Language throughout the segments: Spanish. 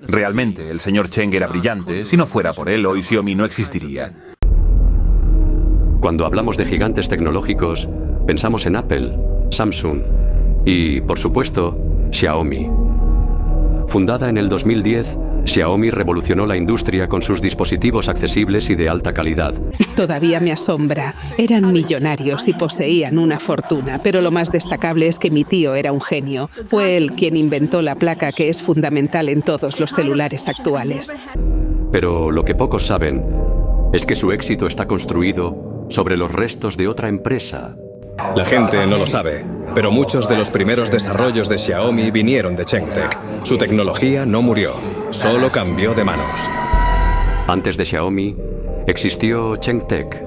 Realmente, el señor Cheng era brillante. Si no fuera por él, hoy Xiaomi no existiría. Cuando hablamos de gigantes tecnológicos, pensamos en Apple, Samsung y, por supuesto, Xiaomi. Fundada en el 2010, Xiaomi revolucionó la industria con sus dispositivos accesibles y de alta calidad. Todavía me asombra. Eran millonarios y poseían una fortuna, pero lo más destacable es que mi tío era un genio. Fue él quien inventó la placa que es fundamental en todos los celulares actuales. Pero lo que pocos saben es que su éxito está construido sobre los restos de otra empresa. La gente no lo sabe, pero muchos de los primeros desarrollos de Xiaomi vinieron de Chengtec. Su tecnología no murió, solo cambió de manos. Antes de Xiaomi, existió Chengtec,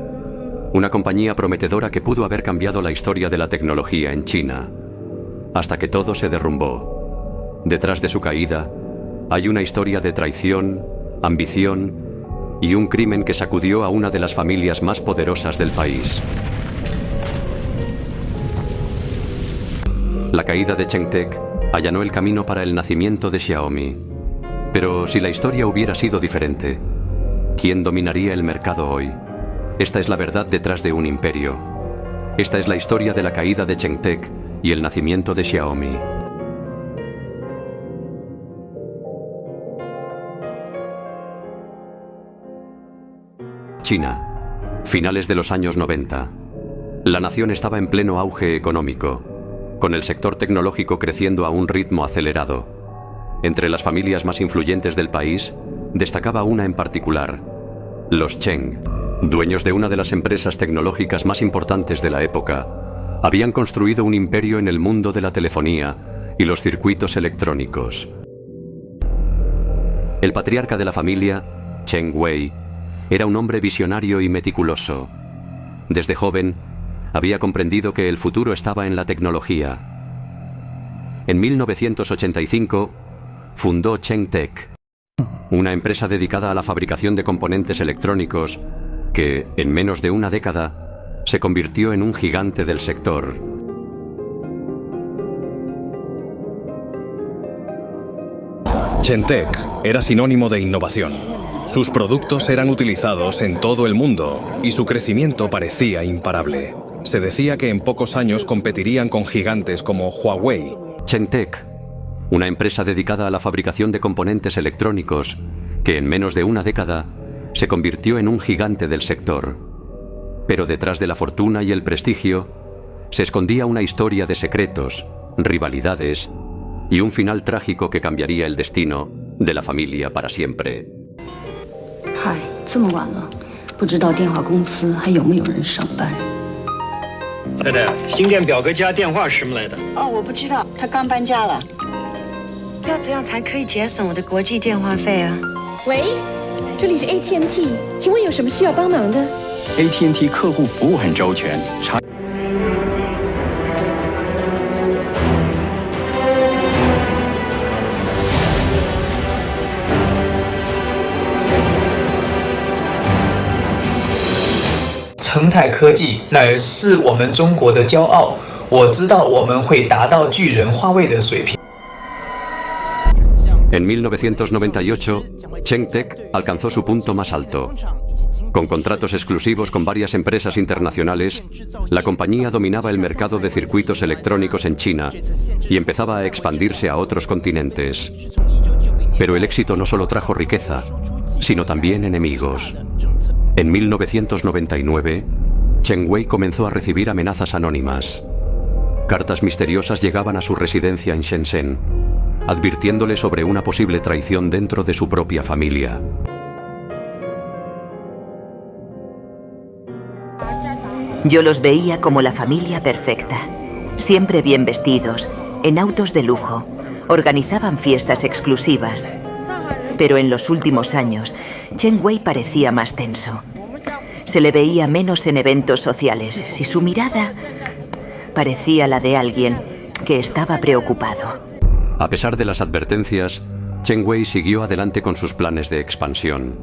una compañía prometedora que pudo haber cambiado la historia de la tecnología en China, hasta que todo se derrumbó. Detrás de su caída, hay una historia de traición, ambición y un crimen que sacudió a una de las familias más poderosas del país. La caída de Chengtec allanó el camino para el nacimiento de Xiaomi. Pero si la historia hubiera sido diferente, ¿quién dominaría el mercado hoy? Esta es la verdad detrás de un imperio. Esta es la historia de la caída de Chengtec y el nacimiento de Xiaomi. China, finales de los años 90. La nación estaba en pleno auge económico, con el sector tecnológico creciendo a un ritmo acelerado. Entre las familias más influyentes del país, destacaba una en particular, los Cheng, dueños de una de las empresas tecnológicas más importantes de la época. Habían construido un imperio en el mundo de la telefonía y los circuitos electrónicos. El patriarca de la familia, Cheng Wei, era un hombre visionario y meticuloso. Desde joven, había comprendido que el futuro estaba en la tecnología. En 1985, fundó Chengtec, una empresa dedicada a la fabricación de componentes electrónicos que, en menos de una década, se convirtió en un gigante del sector. Chengtec era sinónimo de innovación. Sus productos eran utilizados en todo el mundo y su crecimiento parecía imparable. Se decía que en pocos años competirían con gigantes como Huawei. Chengtec, una empresa dedicada a la fabricación de componentes electrónicos que en menos de una década se convirtió en un gigante del sector. Pero detrás de la fortuna y el prestigio se escondía una historia de secretos, rivalidades y un final trágico que cambiaría el destino de la familia para siempre. 嗨，这么晚了，不知道电话公司还有没有人上班？太太，新店表哥家电话是什么来的？哦，我不知道，他刚搬家了。要怎样才可以节省我的国际电话费啊？喂，这里是 AT&T， 请问有什么需要帮忙的 ？AT&T 客户服务很周全。成泰科技乃是我们中国的骄傲，我知道我们会达到巨人华为的水平。En 1998, Chengtec alcanzó su punto más alto. Con contratos exclusivos con varias empresas internacionales, la compañía dominaba el mercado de circuitos electrónicos en China y empezaba a expandirse a otros continentes. Pero el éxito no solo trajo riqueza, sino también enemigos. En 1999, Cheng Wei comenzó a recibir amenazas anónimas. Cartas misteriosas llegaban a su residencia en Shenzhen, advirtiéndole sobre una posible traición dentro de su propia familia. Yo los veía como la familia perfecta, siempre bien vestidos, en autos de lujo, organizaban fiestas exclusivas. Pero en los últimos años, Cheng Wei parecía más tenso. Se le veía menos en eventos sociales y su mirada parecía la de alguien que estaba preocupado. A pesar de las advertencias, Cheng Wei siguió adelante con sus planes de expansión.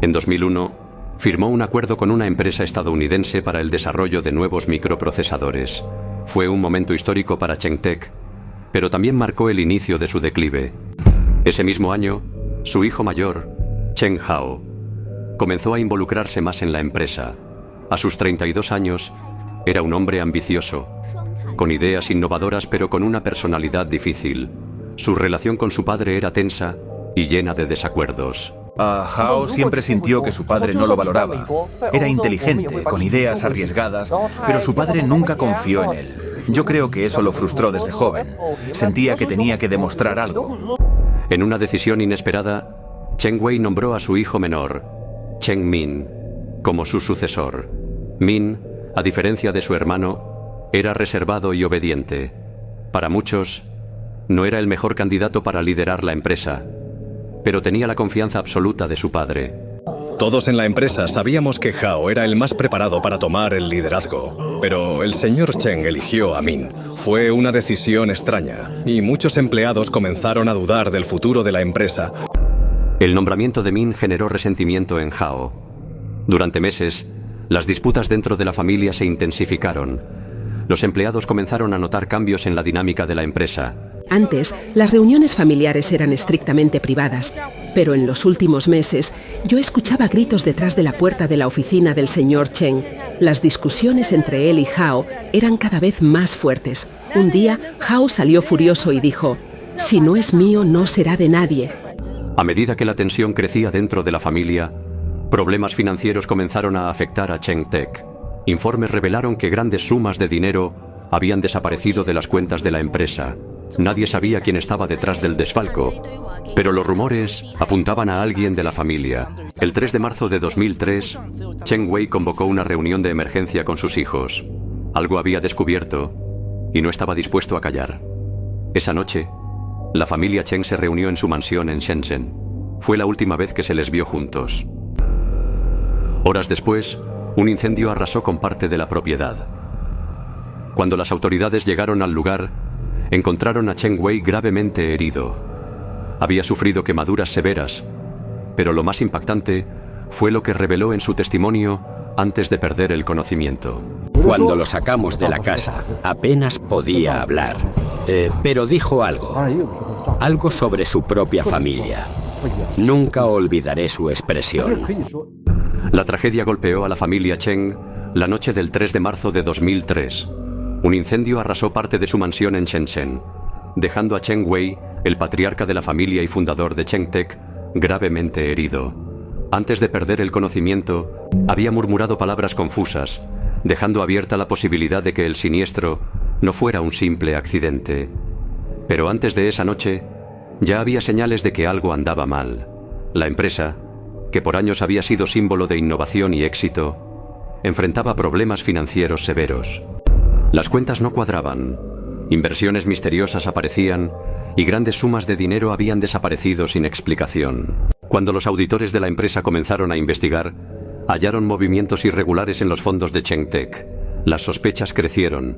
En 2001, firmó un acuerdo con una empresa estadounidense para el desarrollo de nuevos microprocesadores. Fue un momento histórico para Chengtec, pero también marcó el inicio de su declive. Ese mismo año, su hijo mayor, Cheng Hao, comenzó a involucrarse más en la empresa. A sus 32 años, era un hombre ambicioso, con ideas innovadoras pero con una personalidad difícil. Su relación con su padre era tensa y llena de desacuerdos. Hao siempre sintió que su padre no lo valoraba. Era inteligente, con ideas arriesgadas, pero su padre nunca confió en él. Yo creo que eso lo frustró desde joven. Sentía que tenía que demostrar algo. En una decisión inesperada, Cheng Wei nombró a su hijo menor, Cheng Min, como su sucesor. Min, a diferencia de su hermano, era reservado y obediente. Para muchos, no era el mejor candidato para liderar la empresa, pero tenía la confianza absoluta de su padre. Todos en la empresa sabíamos que Hao era el más preparado para tomar el liderazgo, pero el señor Cheng eligió a Min. Fue una decisión extraña, y muchos empleados comenzaron a dudar del futuro de la empresa. El nombramiento de Min generó resentimiento en Hao. Durante meses, las disputas dentro de la familia se intensificaron. Los empleados comenzaron a notar cambios en la dinámica de la empresa. Antes, las reuniones familiares eran estrictamente privadas, pero en los últimos meses yo escuchaba gritos detrás de la puerta de la oficina del señor Cheng. Las discusiones entre él y Hao eran cada vez más fuertes. Un día, Hao salió furioso y dijo: «Si no es mío, no será de nadie». A medida que la tensión crecía dentro de la familia, problemas financieros comenzaron a afectar a Cheng Tech. Informes revelaron que grandes sumas de dinero habían desaparecido de las cuentas de la empresa. Nadie sabía quién estaba detrás del desfalco, pero los rumores apuntaban a alguien de la familia. El 3 de marzo de 2003, Cheng Wei convocó una reunión de emergencia con sus hijos. Algo había descubierto y no estaba dispuesto a callar. Esa noche, la familia Cheng se reunió en su mansión en Shenzhen. Fue la última vez que se les vio juntos. Horas después, un incendio arrasó con parte de la propiedad. Cuando las autoridades llegaron al lugar, encontraron a Cheng Wei gravemente herido. Había sufrido quemaduras severas, pero lo más impactante fue lo que reveló en su testimonio antes de perder el conocimiento. Cuando lo sacamos de la casa, apenas podía hablar, pero dijo algo sobre su propia familia. Nunca olvidaré su expresión. La tragedia golpeó a la familia Cheng la noche del 3 de marzo de 2003. Un incendio arrasó parte de su mansión en Shenzhen, dejando a Cheng Wei, el patriarca de la familia y fundador de Cheng Tech, gravemente herido. Antes de perder el conocimiento, había murmurado palabras confusas, dejando abierta la posibilidad de que el siniestro no fuera un simple accidente. Pero antes de esa noche, ya había señales de que algo andaba mal. La empresa, que por años había sido símbolo de innovación y éxito, enfrentaba problemas financieros severos. Las cuentas no cuadraban, inversiones misteriosas aparecían y grandes sumas de dinero habían desaparecido sin explicación. Cuando los auditores de la empresa comenzaron a investigar, hallaron movimientos irregulares en los fondos de Cheng Tech. Las sospechas crecieron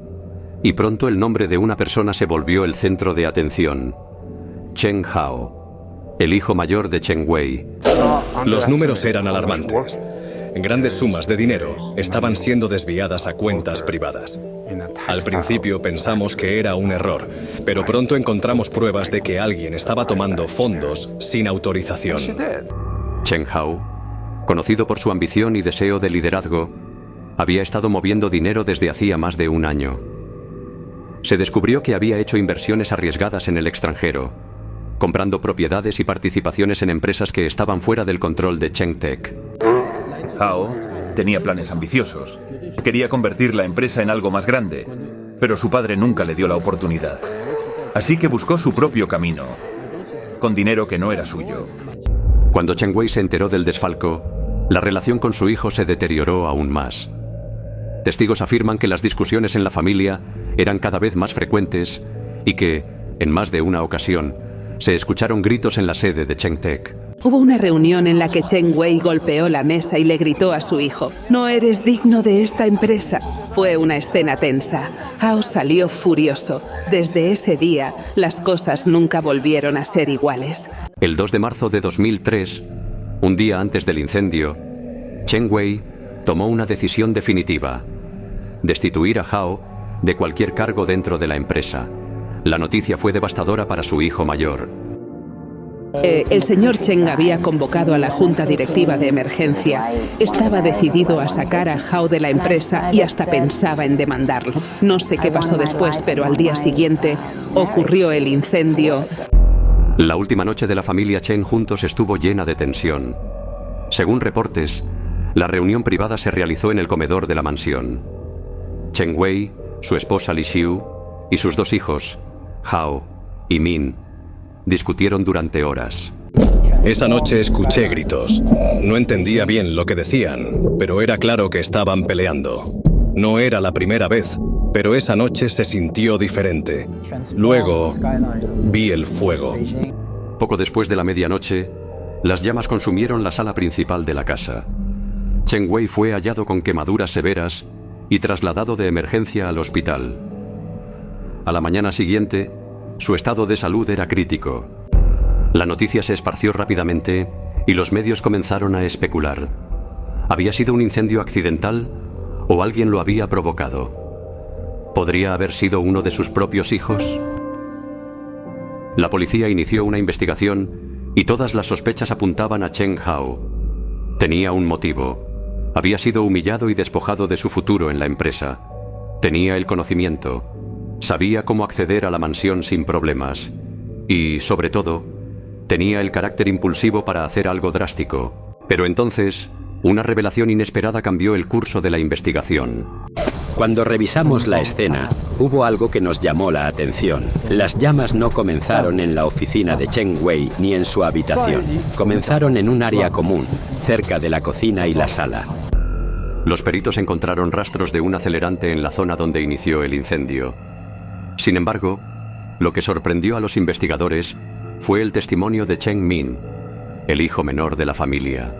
y pronto el nombre de una persona se volvió el centro de atención: Cheng Hao, el hijo mayor de Cheng Wei. Los números eran alarmantes. Grandes sumas de dinero estaban siendo desviadas a cuentas privadas. Al principio pensamos que era un error, pero pronto encontramos pruebas de que alguien estaba tomando fondos sin autorización. Cheng Hao, conocido por su ambición y deseo de liderazgo, había estado moviendo dinero desde hacía más de un año. Se descubrió que había hecho inversiones arriesgadas en el extranjero, comprando propiedades y participaciones en empresas que estaban fuera del control de Cheng Tech. Hao tenía planes ambiciosos. Quería convertir la empresa en algo más grande, pero su padre nunca le dio la oportunidad. Así que buscó su propio camino, con dinero que no era suyo. Cuando Cheng Wei se enteró del desfalco, la relación con su hijo se deterioró aún más. Testigos afirman que las discusiones en la familia eran cada vez más frecuentes y que, en más de una ocasión, se escucharon gritos en la sede de Cheng Tech. Hubo una reunión en la que Cheng Wei golpeó la mesa y le gritó a su hijo: «No eres digno de esta empresa». Fue una escena tensa. Hao salió furioso. Desde ese día, las cosas nunca volvieron a ser iguales. El 2 de marzo de 2003, un día antes del incendio, Cheng Wei tomó una decisión definitiva: destituir a Hao de cualquier cargo dentro de la empresa. La noticia fue devastadora para su hijo mayor. El señor Cheng había convocado a la junta directiva de emergencia. Estaba decidido a sacar a Hao de la empresa y hasta pensaba en demandarlo. No sé qué pasó después, pero al día siguiente ocurrió el incendio. La última noche de la familia Chen juntos estuvo llena de tensión. Según reportes, la reunión privada se realizó en el comedor de la mansión. Cheng Wei, su esposa Li Xiu y sus dos hijos, Hao y Min, discutieron durante horas. Esa noche escuché gritos. No entendía bien lo que decían, pero era claro que estaban peleando. No era la primera vez, pero esa noche se sintió diferente. Luego vi el fuego. Poco después de la medianoche, las llamas consumieron la sala principal de la casa. Cheng Wei fue hallado con quemaduras severas y trasladado de emergencia al hospital. A la mañana siguiente, su estado de salud era crítico. La noticia se esparció rápidamente y los medios comenzaron a especular. ¿Había sido un incendio accidental o alguien lo había provocado? ¿Podría haber sido uno de sus propios hijos? La policía inició una investigación y todas las sospechas apuntaban a Cheng Hao. Tenía un motivo. Había sido humillado y despojado de su futuro en la empresa. Tenía el conocimiento. Sabía cómo acceder a la mansión sin problemas. Y, sobre todo, tenía el carácter impulsivo para hacer algo drástico. Pero entonces, una revelación inesperada cambió el curso de la investigación. Cuando revisamos la escena, hubo algo que nos llamó la atención. Las llamas no comenzaron en la oficina de Cheng Wei ni en su habitación. Comenzaron en un área común, cerca de la cocina y la sala. Los peritos encontraron rastros de un acelerante en la zona donde inició el incendio. Sin embargo, lo que sorprendió a los investigadores fue el testimonio de Cheng Min, el hijo menor de la familia.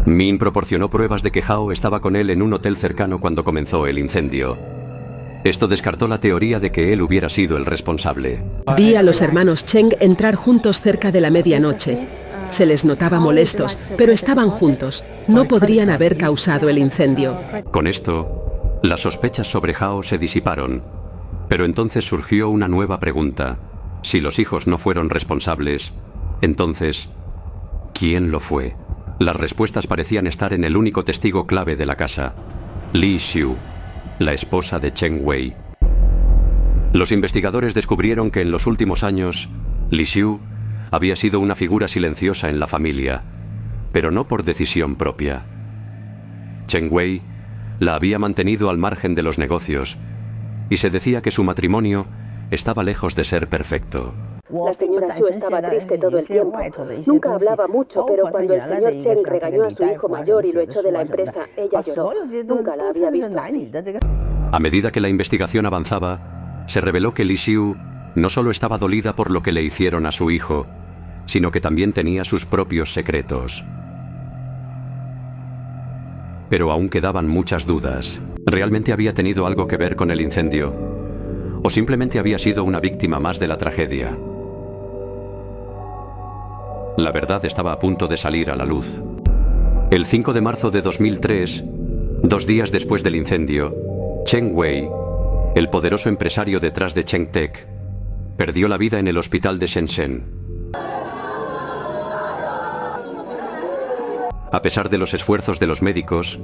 Min proporcionó pruebas de que Hao estaba con él en un hotel cercano cuando comenzó el incendio. Esto descartó la teoría de que él hubiera sido el responsable. Vi a los hermanos Cheng entrar juntos cerca de la medianoche. Se les notaba molestos, pero estaban juntos. No podrían haber causado el incendio. Con esto, las sospechas sobre Hao se disiparon. Pero entonces surgió una nueva pregunta. Si los hijos no fueron responsables, entonces, ¿quién lo fue? Las respuestas parecían estar en el único testigo clave de la casa, Li Xiu, la esposa de Cheng Wei. Los investigadores descubrieron que en los últimos años, Li Xiu había sido una figura silenciosa en la familia, pero no por decisión propia. Cheng Wei la había mantenido al margen de los negocios, y se decía que su matrimonio estaba lejos de ser perfecto. La señora Xu estaba triste todo el tiempo. Nunca hablaba mucho, pero cuando el señor Cheng regañó a su hijo mayor y lo echó de la empresa, ella lloró. Nunca la había visto así. A medida que la investigación avanzaba, se reveló que Li Xiu no solo estaba dolida por lo que le hicieron a su hijo, sino que también tenía sus propios secretos. Pero aún quedaban muchas dudas. ¿Realmente había tenido algo que ver con el incendio? ¿O simplemente había sido una víctima más de la tragedia? La verdad estaba a punto de salir a la luz. El 5 de marzo de 2003, 2 días después del incendio, Cheng Wei, el poderoso empresario detrás de Cheng Tech, perdió la vida en el hospital de Shenzhen. A pesar de los esfuerzos de los médicos,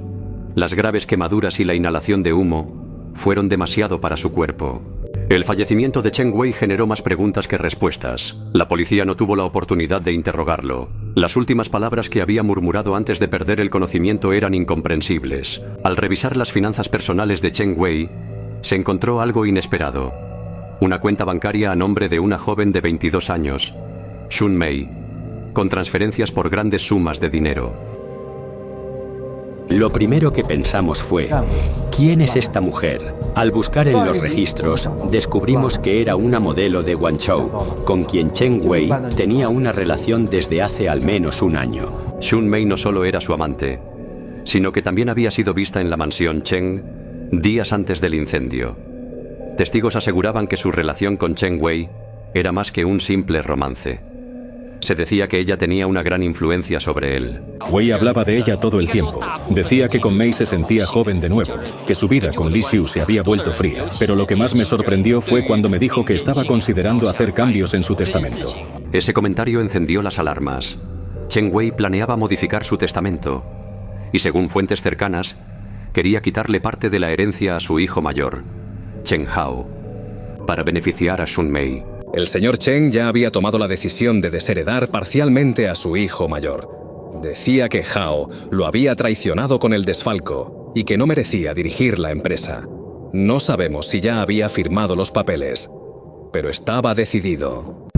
las graves quemaduras y la inhalación de humo fueron demasiado para su cuerpo. El fallecimiento de Cheng Wei generó más preguntas que respuestas. La policía no tuvo la oportunidad de interrogarlo. Las últimas palabras que había murmurado antes de perder el conocimiento eran incomprensibles. Al revisar las finanzas personales de Cheng Wei, se encontró algo inesperado. Una cuenta bancaria a nombre de una joven de 22 años, Xun Mei, con transferencias por grandes sumas de dinero. Lo primero que pensamos fue, ¿quién es esta mujer? Al buscar en los registros, descubrimos que era una modelo de Guangzhou, con quien Cheng Wei tenía una relación desde hace al menos un año. Xun Mei no solo era su amante, sino que también había sido vista en la mansión Cheng días antes del incendio. Testigos aseguraban que su relación con Cheng Wei era más que un simple romance. Se decía que ella tenía una gran influencia sobre él. Wei hablaba de ella todo el tiempo. Decía que con Mei se sentía joven de nuevo, que su vida con Li Xiu se había vuelto fría. Pero lo que más me sorprendió fue cuando me dijo que estaba considerando hacer cambios en su testamento. Ese comentario encendió las alarmas. Chen Wei planeaba modificar su testamento y, según fuentes cercanas, quería quitarle parte de la herencia a su hijo mayor, Chen Hao, para beneficiar a Xun Mei. El señor Chen ya había tomado la decisión de desheredar parcialmente a su hijo mayor. Decía que Hao lo había traicionado con el desfalco y que no merecía dirigir la empresa. No sabemos si ya había firmado los papeles, pero estaba decidido.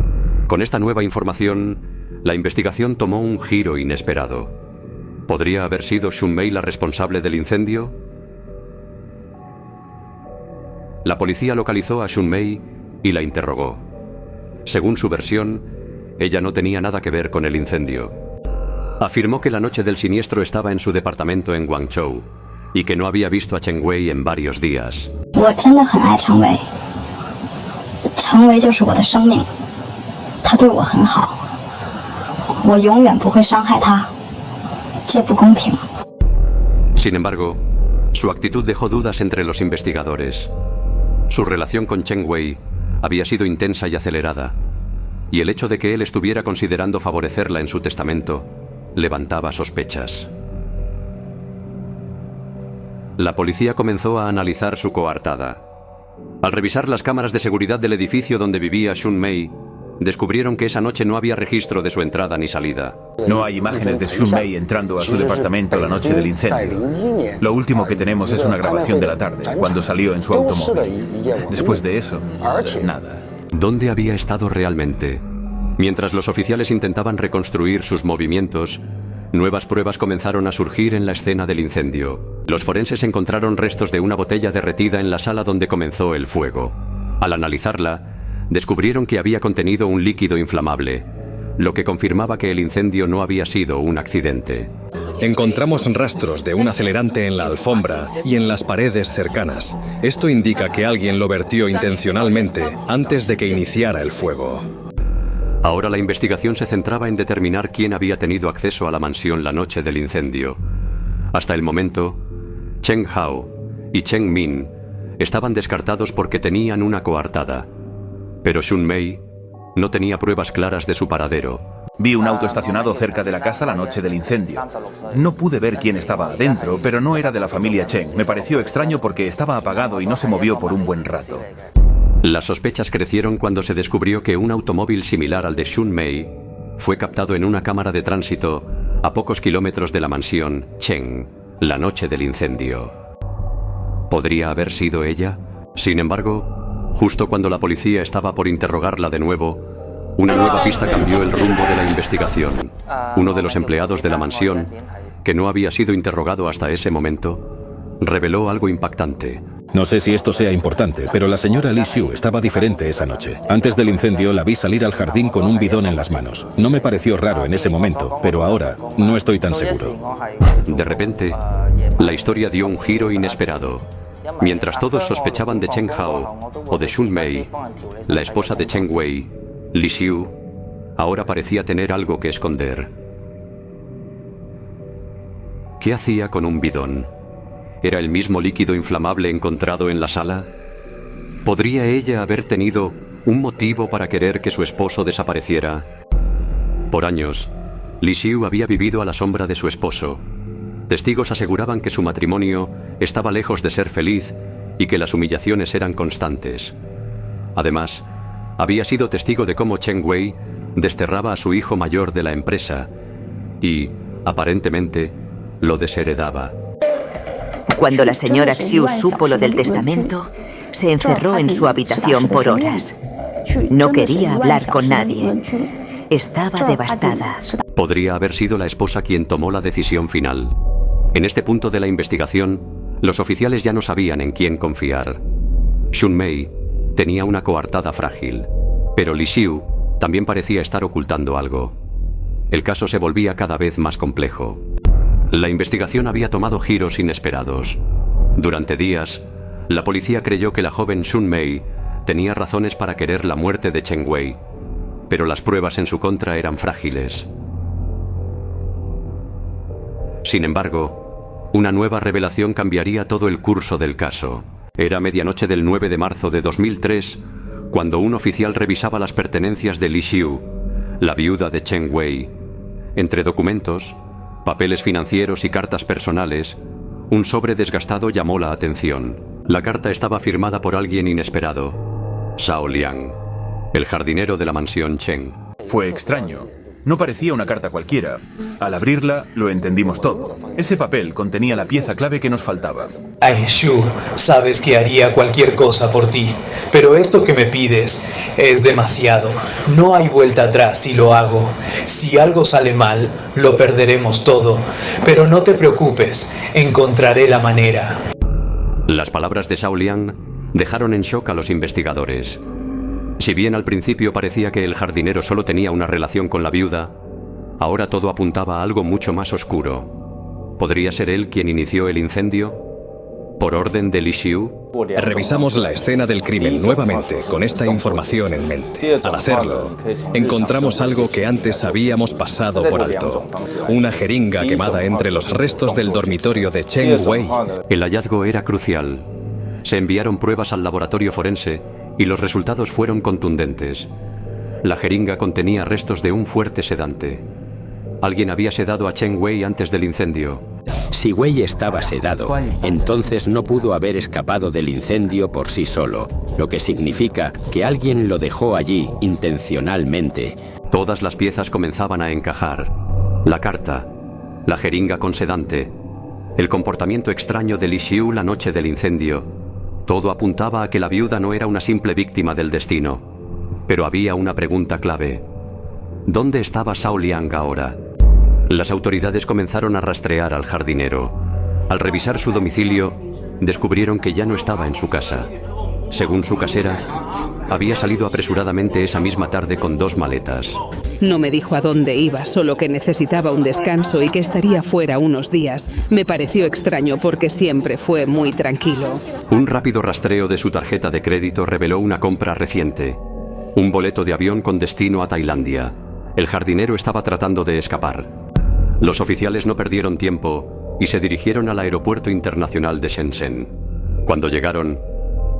Con esta nueva información, la investigación tomó un giro inesperado. ¿Podría haber sido Xun Mei la responsable del incendio? La policía localizó a Xun Mei y la interrogó. Según su versión, ella no tenía nada que ver con el incendio. Afirmó que la noche del siniestro estaba en su departamento en Guangzhou y que no había visto a Chen Wei en varios días. Sin embargo, su actitud dejó dudas entre los investigadores. Su relación con Chen Wei había sido intensa y acelerada, y el hecho de que él estuviera considerando favorecerla en su testamento levantaba sospechas. La policía comenzó a analizar su coartada. Al revisar las cámaras de seguridad del edificio donde vivía Xun Mei, descubrieron que esa noche no había registro de su entrada ni salida. No hay imágenes de Xun Mei entrando a su departamento la noche del incendio. Lo último que tenemos es una grabación de la tarde, cuando salió en su automóvil. Después de eso, nada. ¿Dónde había estado realmente? Mientras los oficiales intentaban reconstruir sus movimientos, nuevas pruebas comenzaron a surgir en la escena del incendio. Los forenses encontraron restos de una botella derretida en la sala donde comenzó el fuego. Al analizarla, descubrieron que había contenido un líquido inflamable, lo que confirmaba que el incendio no había sido un accidente. Encontramos rastros de un acelerante en la alfombra y en las paredes cercanas. Esto indica que alguien lo vertió intencionalmente antes de que iniciara el fuego. Ahora la investigación se centraba en determinar quién había tenido acceso a la mansión la noche del incendio. Hasta el momento, Chen Hao y Chen Min estaban descartados porque tenían una coartada. Pero Xun Mei no tenía pruebas claras de su paradero. Vi un auto estacionado cerca de la casa la noche del incendio. No pude ver quién estaba adentro, pero no era de la familia Chen. Me pareció extraño porque estaba apagado y no se movió por un buen rato. Las sospechas crecieron cuando se descubrió que un automóvil similar al de Xun Mei fue captado en una cámara de tránsito a pocos kilómetros de la mansión Chen la noche del incendio. ¿Podría haber sido ella? Sin embargo, justo cuando la policía estaba por interrogarla de nuevo, una nueva pista cambió el rumbo de la investigación. Uno de los empleados de la mansión, que no había sido interrogado hasta ese momento, reveló algo impactante. No sé si esto sea importante, pero la señora Li Xiu estaba diferente esa noche. Antes del incendio la vi salir al jardín con un bidón en las manos. No me pareció raro en ese momento, pero ahora no estoy tan seguro. De repente, la historia dio un giro inesperado. Mientras todos sospechaban de Chen Hao o de Xun Mei, la esposa de Chen Wei, Li Xiu, ahora parecía tener algo que esconder. ¿Qué hacía con un bidón? ¿Era el mismo líquido inflamable encontrado en la sala? ¿Podría ella haber tenido un motivo para querer que su esposo desapareciera? Por años, Li Xiu había vivido a la sombra de su esposo. Testigos aseguraban que su matrimonio estaba lejos de ser feliz y que las humillaciones eran constantes. Además, había sido testigo de cómo Chen Wei desterraba a su hijo mayor de la empresa y, aparentemente, lo desheredaba. Cuando la señora Xiu supo lo del testamento, se encerró en su habitación por horas. No quería hablar con nadie. Estaba devastada. Podría haber sido la esposa quien tomó la decisión final. En este punto de la investigación, los oficiales ya no sabían en quién confiar. Xun Mei tenía una coartada frágil, pero Li Xiu también parecía estar ocultando algo. El caso se volvía cada vez más complejo. La investigación había tomado giros inesperados. Durante días, la policía creyó que la joven Xun Mei tenía razones para querer la muerte de Chen Wei. pero las pruebas en su contra eran frágiles. Sin embargo, una nueva revelación cambiaría todo el curso del caso. Era medianoche del 9 de marzo de 2003, cuando un oficial revisaba las pertenencias de Li Xiu, la viuda de Cheng Wei. Entre documentos, papeles financieros y cartas personales, un sobre desgastado llamó la atención. La carta estaba firmada por alguien inesperado: Zhao Liang, el jardinero de la mansión Cheng. Fue extraño. No parecía una carta cualquiera. Al abrirla, lo entendimos todo. Ese papel contenía la pieza clave que nos faltaba. Ay, Shu, sabes que haría cualquier cosa por ti, pero esto que me pides es demasiado. No hay vuelta atrás si lo hago. Si algo sale mal, lo perderemos todo. Pero no te preocupes, encontraré la manera. Las palabras de Zhao Liang dejaron en shock a los investigadores. Si bien al principio parecía que el jardinero solo tenía una relación con la viuda, ahora todo apuntaba a algo mucho más oscuro. ¿Podría ser él quien inició el incendio? ¿Por orden de Li Xiu? Revisamos la escena del crimen nuevamente con esta información en mente. Al hacerlo, encontramos algo que antes habíamos pasado por alto: una jeringa quemada entre los restos del dormitorio de Cheng Wei. El hallazgo era crucial. Se enviaron pruebas al laboratorio forense y los resultados fueron contundentes. La jeringa contenía restos de un fuerte sedante. Alguien había sedado a Cheng Wei antes del incendio. Si Wei estaba sedado, entonces no pudo haber escapado del incendio por sí solo, lo que significa que alguien lo dejó allí intencionalmente. Todas las piezas comenzaban a encajar. La carta, la jeringa con sedante, el comportamiento extraño de Li Xiu la noche del incendio. Todo apuntaba a que la viuda no era una simple víctima del destino. Pero había una pregunta clave: ¿dónde estaba Zhao Liang ahora? Las autoridades comenzaron a rastrear al jardinero. Al revisar su domicilio, descubrieron que ya no estaba en su casa. Según su casera, había salido apresuradamente esa misma tarde con 2 maletas. No me dijo a dónde iba, solo que necesitaba un descanso y que estaría fuera unos días. Me pareció extraño porque siempre fue muy tranquilo. Un rápido rastreo de su tarjeta de crédito reveló una compra reciente: un boleto de avión con destino a Tailandia. El jardinero estaba tratando de escapar. Los oficiales no perdieron tiempo y se dirigieron al aeropuerto internacional de Shenzhen. Cuando llegaron,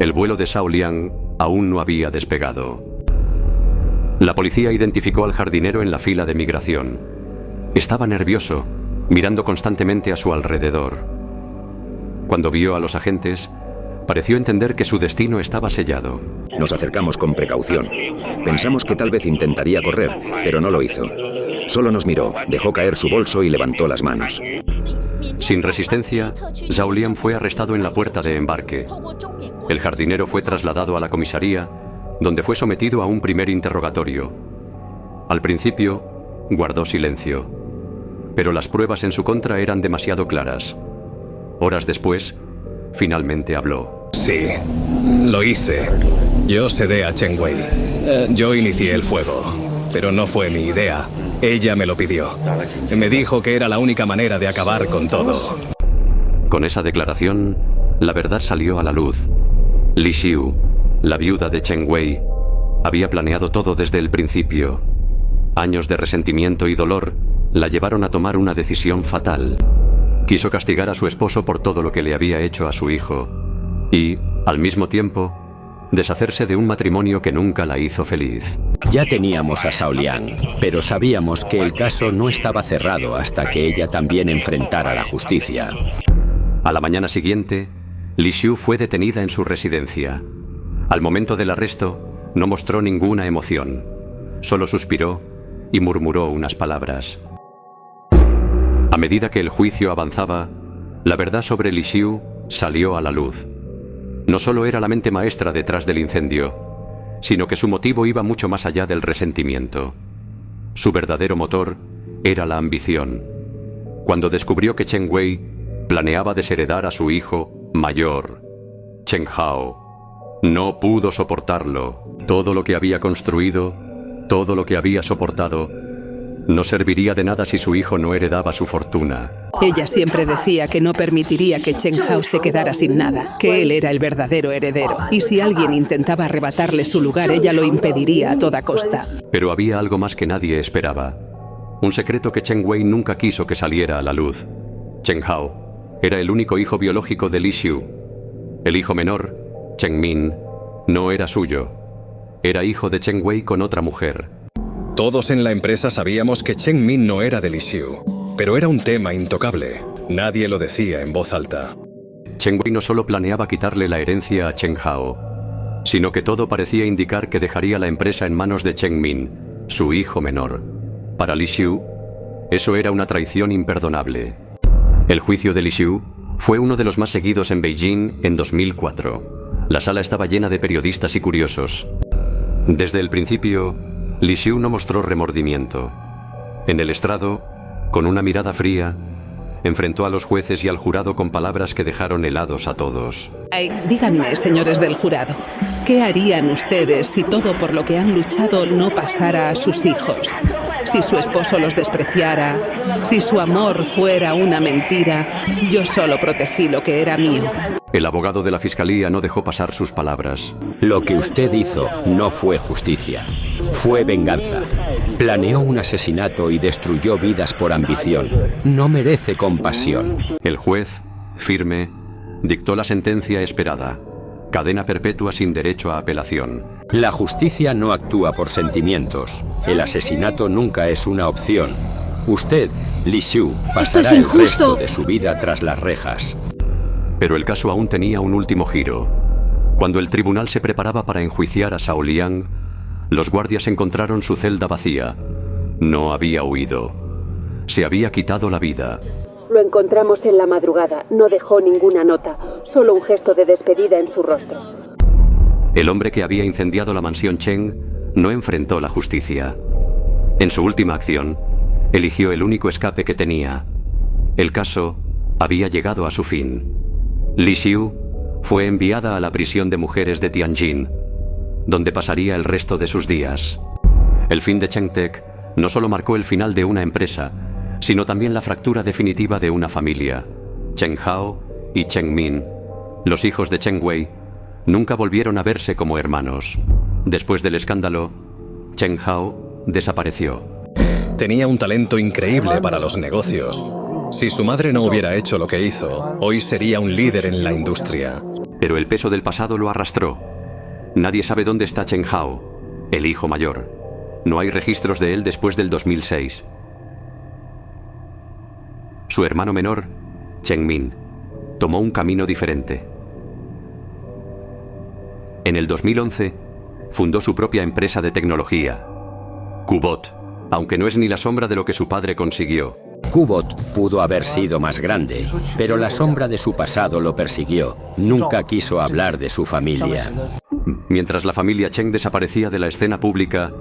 el vuelo de Zhao Liang aún no había despegado. La policía identificó al jardinero en la fila de migración. Estaba nervioso, mirando constantemente a su alrededor. Cuando vio a los agentes, pareció entender que su destino estaba sellado. Nos acercamos con precaución. Pensamos que tal vez intentaría correr, pero no lo hizo. Solo nos miró, dejó caer su bolso y levantó las manos. Sin resistencia, Zhao Liang fue arrestado en la puerta de embarque. El jardinero fue trasladado a la comisaría, donde fue sometido a un primer interrogatorio. Al principio, guardó silencio, pero las pruebas en su contra eran demasiado claras. Horas después, finalmente habló. Sí, lo hice. Yo sedé a Cheng Wei. Yo inicié el fuego, pero no fue mi idea. Ella me lo pidió. Me dijo que era la única manera de acabar con todo. Con esa declaración, la verdad salió a la luz. Li Xiu, la viuda de Cheng Wei, había planeado todo desde el principio. Años de resentimiento y dolor la llevaron a tomar una decisión fatal. Quiso castigar a su esposo por todo lo que le había hecho a su hijo y, al mismo tiempo, deshacerse de un matrimonio que nunca la hizo feliz. Ya teníamos a Zhao Liang, pero sabíamos que el caso no estaba cerrado hasta que ella también enfrentara la justicia. A la mañana siguiente, Li Xiu fue detenida en su residencia. Al momento del arresto, no mostró ninguna emoción. Solo suspiró y murmuró unas palabras. A medida que el juicio avanzaba, la verdad sobre Li Xiu salió a la luz. No solo era la mente maestra detrás del incendio, sino que su motivo iba mucho más allá del resentimiento. Su verdadero motor era la ambición. Cuando descubrió que Cheng Wei planeaba desheredar a su hijo mayor, Cheng Hao, no pudo soportarlo. Todo lo que había construido, todo lo que había soportado, no serviría de nada si su hijo no heredaba su fortuna. Ella siempre decía que no permitiría que Chen Hao se quedara sin nada, que él era el verdadero heredero, y si alguien intentaba arrebatarle su lugar, ella lo impediría a toda costa. Pero había algo más que nadie esperaba. Un secreto que Chen Wei nunca quiso que saliera a la luz. Chen Hao era el único hijo biológico de Li Xiu. El hijo menor, Chen Min, no era suyo. Era hijo de Chen Wei con otra mujer. Todos en la empresa sabíamos que Chen Min no era de Li Xiu, pero era un tema intocable. Nadie lo decía en voz alta. Chen Wei no solo planeaba quitarle la herencia a Chen Hao, sino que todo parecía indicar que dejaría la empresa en manos de Chen Min, su hijo menor. Para Li Xiu, eso era una traición imperdonable. El juicio de Li Xiu fue uno de los más seguidos en Beijing en 2004. La sala estaba llena de periodistas y curiosos. Desde el principio, Li Xiu no mostró remordimiento. En el estrado, con una mirada fría, enfrentó a los jueces y al jurado con palabras que dejaron helados a todos. Díganme, señores del jurado, ¿qué harían ustedes si todo por lo que han luchado no pasara a sus hijos? Si su esposo los despreciara, si su amor fuera una mentira, yo solo protegí lo que era mío. El abogado de la fiscalía no dejó pasar sus palabras. Lo que usted hizo no fue justicia, fue venganza. Planeó un asesinato y destruyó vidas por ambición. No merece compasión. El juez, firme, dictó la sentencia esperada. Cadena perpetua sin derecho a apelación. La justicia no actúa por sentimientos. El asesinato nunca es una opción. Usted, Li Xiu, pasará el resto de su vida tras las rejas. Pero el caso aún tenía un último giro. Cuando el tribunal se preparaba para enjuiciar a Zhao Liang, los guardias encontraron su celda vacía. No había huido. Se había quitado la vida. Lo encontramos en la madrugada. No dejó ninguna nota, solo un gesto de despedida en su rostro. El hombre que había incendiado la mansión Cheng no enfrentó la justicia. En su última acción, eligió el único escape que tenía. El caso había llegado a su fin. Li Xiu fue enviada a la prisión de mujeres de Tianjin, donde pasaría el resto de sus días. El fin de Chengtec no solo marcó el final de una empresa, sino también la fractura definitiva de una familia. Chen Hao y Chen Min, los hijos de Chen Wei, nunca volvieron a verse como hermanos. Después del escándalo, Chen Hao desapareció. Tenía un talento increíble para los negocios. Si su madre no hubiera hecho lo que hizo, hoy sería un líder en la industria. Pero el peso del pasado lo arrastró. Nadie sabe dónde está Chen Hao, el hijo mayor. No hay registros de él después del 2006. Su hermano menor, Chen Min, tomó un camino diferente. En el 2011, fundó su propia empresa de tecnología, Cubot, aunque no es ni la sombra de lo que su padre consiguió. Cubot pudo haber sido más grande, pero la sombra de su pasado lo persiguió. Nunca quiso hablar de su familia. Mientras la familia Cheng desaparecía de la escena pública,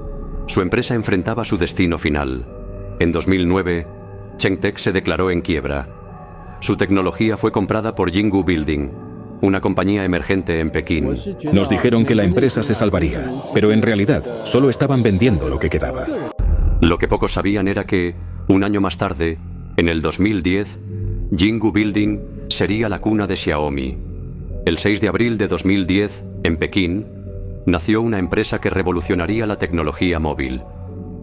su empresa enfrentaba su destino final. En 2009, Chengtec se declaró en quiebra. Su tecnología fue comprada por Jingu Building, una compañía emergente en Pekín. Nos dijeron que la empresa se salvaría, pero en realidad solo estaban vendiendo lo que quedaba. Lo que pocos sabían era que, un año más tarde, en el 2010, Jingu Building sería la cuna de Xiaomi. El 6 de abril de 2010, en Pekín, nació una empresa que revolucionaría la tecnología móvil,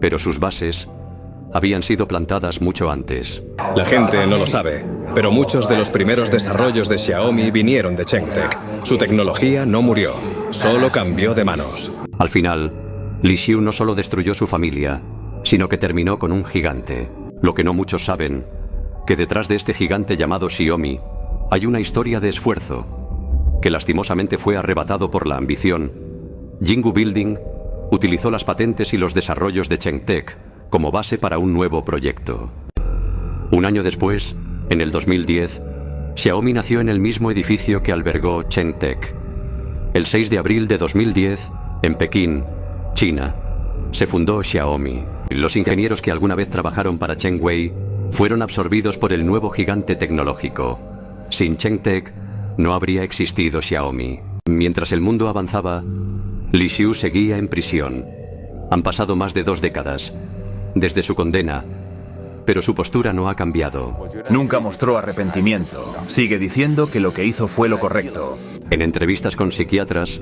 pero sus bases habían sido plantadas mucho antes. La gente no lo sabe, pero muchos de los primeros desarrollos de Xiaomi vinieron de Chengtec. Su tecnología no murió, solo cambió de manos. Al final, Li Xiu no solo destruyó su familia, sino que terminó con un gigante. Lo que no muchos saben, que detrás de este gigante llamado Xiaomi hay una historia de esfuerzo, que lastimosamente fue arrebatado por la ambición. Jingu Building utilizó las patentes y los desarrollos de Chengtec como base para un nuevo proyecto. Un año después, en el 2010, Xiaomi nació en el mismo edificio que albergó Chengtec. El 6 de abril de 2010, en Pekín, China, se fundó Xiaomi. Los ingenieros que alguna vez trabajaron para Chen Wei fueron absorbidos por el nuevo gigante tecnológico. Sin Chengtec, no habría existido Xiaomi. Mientras el mundo avanzaba, Li Xiu seguía en prisión. Han pasado más de 2 décadas, desde su condena, pero su postura no ha cambiado. Nunca mostró arrepentimiento. Sigue diciendo que lo que hizo fue lo correcto. En entrevistas con psiquiatras,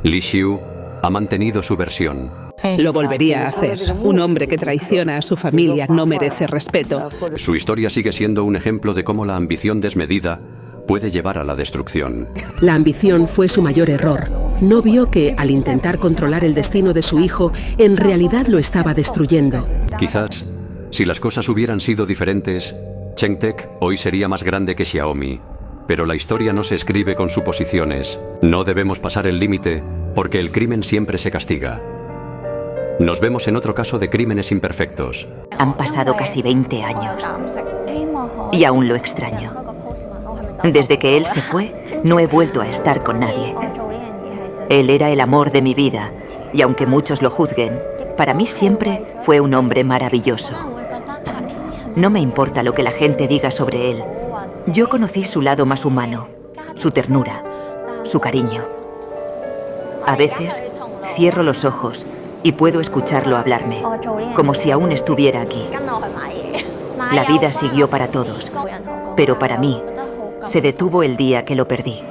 Li Xiu ha mantenido su versión. Lo volvería a hacer. Un hombre que traiciona a su familia no merece respeto. Su historia sigue siendo un ejemplo de cómo la ambición desmedida puede llevar a la destrucción. La ambición fue su mayor error. No vio que, al intentar controlar el destino de su hijo, en realidad lo estaba destruyendo. Quizás, si las cosas hubieran sido diferentes, Cheng-Tek hoy sería más grande que Xiaomi. Pero la historia no se escribe con suposiciones. No debemos pasar el límite, porque el crimen siempre se castiga. Nos vemos en otro caso de crímenes imperfectos. Han pasado casi 20 años. Y aún lo extraño. Desde que él se fue, no he vuelto a estar con nadie. Él era el amor de mi vida, y aunque muchos lo juzguen, para mí siempre fue un hombre maravilloso. No me importa lo que la gente diga sobre él. Yo conocí su lado más humano, su ternura, su cariño. A veces cierro los ojos y puedo escucharlo hablarme, como si aún estuviera aquí. La vida siguió para todos, pero para mí se detuvo el día que lo perdí.